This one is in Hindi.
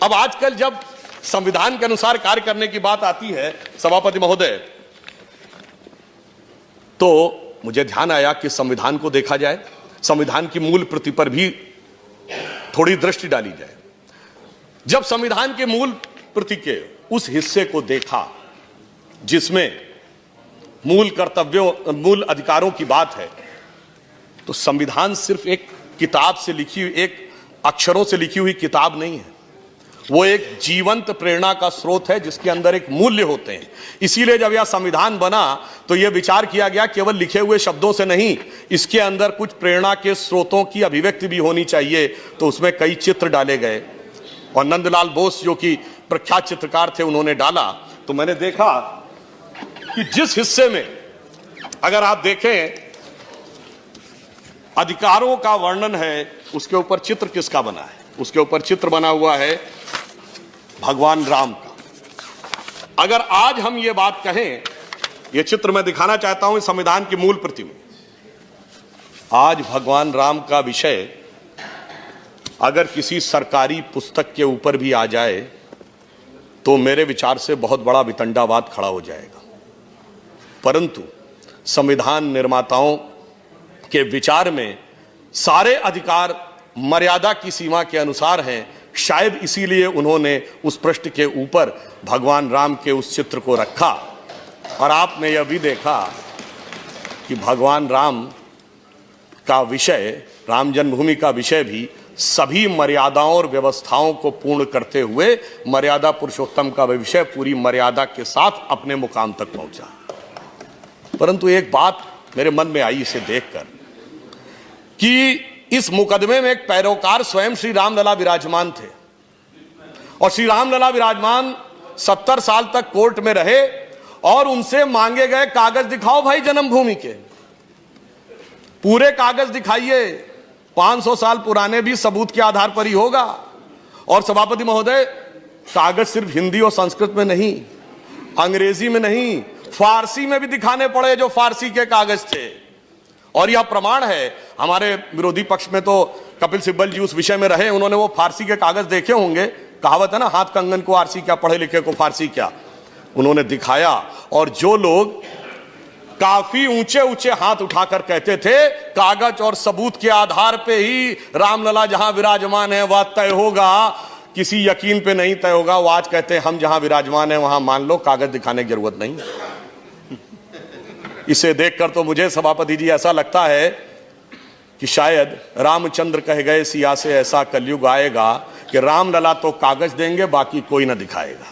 अब आजकल जब संविधान के अनुसार कार्य करने की बात आती है सभापति महोदय, तो मुझे ध्यान आया कि संविधान को देखा जाए, संविधान की मूल प्रति पर भी थोड़ी दृष्टि डाली जाए। जब संविधान के मूल प्रति के उस हिस्से को देखा जिसमें मूल कर्तव्यों, मूल अधिकारों की बात है, तो संविधान सिर्फ एक किताब से लिखी हुई, एक अक्षरों से लिखी हुई किताब नहीं है। वो एक जीवंत प्रेरणा का स्रोत है जिसके अंदर एक मूल्य होते हैं। इसीलिए जब यह संविधान बना तो यह विचार किया गया केवल लिखे हुए शब्दों से नहीं, इसके अंदर कुछ प्रेरणा के स्रोतों की अभिव्यक्ति भी होनी चाहिए। तो उसमें कई चित्र डाले गए और नंदलाल बोस जो कि प्रख्यात चित्रकार थे, उन्होंने डाला। तो मैंने देखा कि जिस हिस्से में अगर आप देखें अधिकारों का वर्णन है, उसके ऊपर चित्र किसका बना है? उसके ऊपर चित्र बना हुआ है भगवान राम का। अगर आज हम ये बात कहें, ये चित्र मैं दिखाना चाहता हूं इस संविधान की मूल प्रति में, आज भगवान राम का विषय अगर किसी सरकारी पुस्तक के ऊपर भी आ जाए तो मेरे विचार से बहुत बड़ा वितंडावाद खड़ा हो जाएगा। परंतु संविधान निर्माताओं के विचार में सारे अधिकार मर्यादा की सीमा के अनुसार हैं। शायद इसीलिए उन्होंने उस पृष्ठ के ऊपर भगवान राम के उस चित्र को रखा। और आपने यह भी देखा कि भगवान राम का विषय, राम जन्मभूमि का विषय भी सभी मर्यादाओं और व्यवस्थाओं को पूर्ण करते हुए मर्यादा पुरुषोत्तम का विषय पूरी मर्यादा के साथ अपने मुकाम तक पहुंचा। परंतु एक बात मेरे मन में आई इसे देखकर कि इस मुकदमे में एक पैरोकार स्वयं श्री रामलला विराजमान थे और श्री रामलला विराजमान 70 साल तक कोर्ट में रहे और उनसे मांगे गए कागज दिखाओ भाई जन्मभूमि के, पूरे कागज दिखाइए, 500 साल पुराने भी सबूत के आधार पर ही होगा। और सभापति महोदय, कागज सिर्फ हिंदी और संस्कृत में नहीं, अंग्रेजी में नहीं, फारसी में भी दिखाने पड़े जो फारसी के कागज थे। और यह प्रमाण है, हमारे विरोधी पक्ष में तो कपिल सिब्बल जी उस विषय में रहे, उन्होंने वो फारसी के कागज देखे होंगे। कहावत है ना, हाथ कंगन को आरसी क्या, पढ़े लिखे को फारसी क्या। उन्होंने दिखाया और जो लोग काफी ऊंचे ऊंचे हाथ उठाकर कहते थे कागज और सबूत के आधार पे ही रामलला जहां विराजमान है वह तय होगा, किसी यकीन पे नहीं तय होगा, वो आज कहते हैं हम जहां विराजमान है वहां मान लो, कागज दिखाने की जरूरत नहीं। इसे देखकर तो मुझे सभापति जी ऐसा लगता है कि शायद रामचंद्र कह गए सिया से ऐसा कलयुग आएगा कि रामलला तो कागज देंगे, बाकी कोई ना दिखाएगा।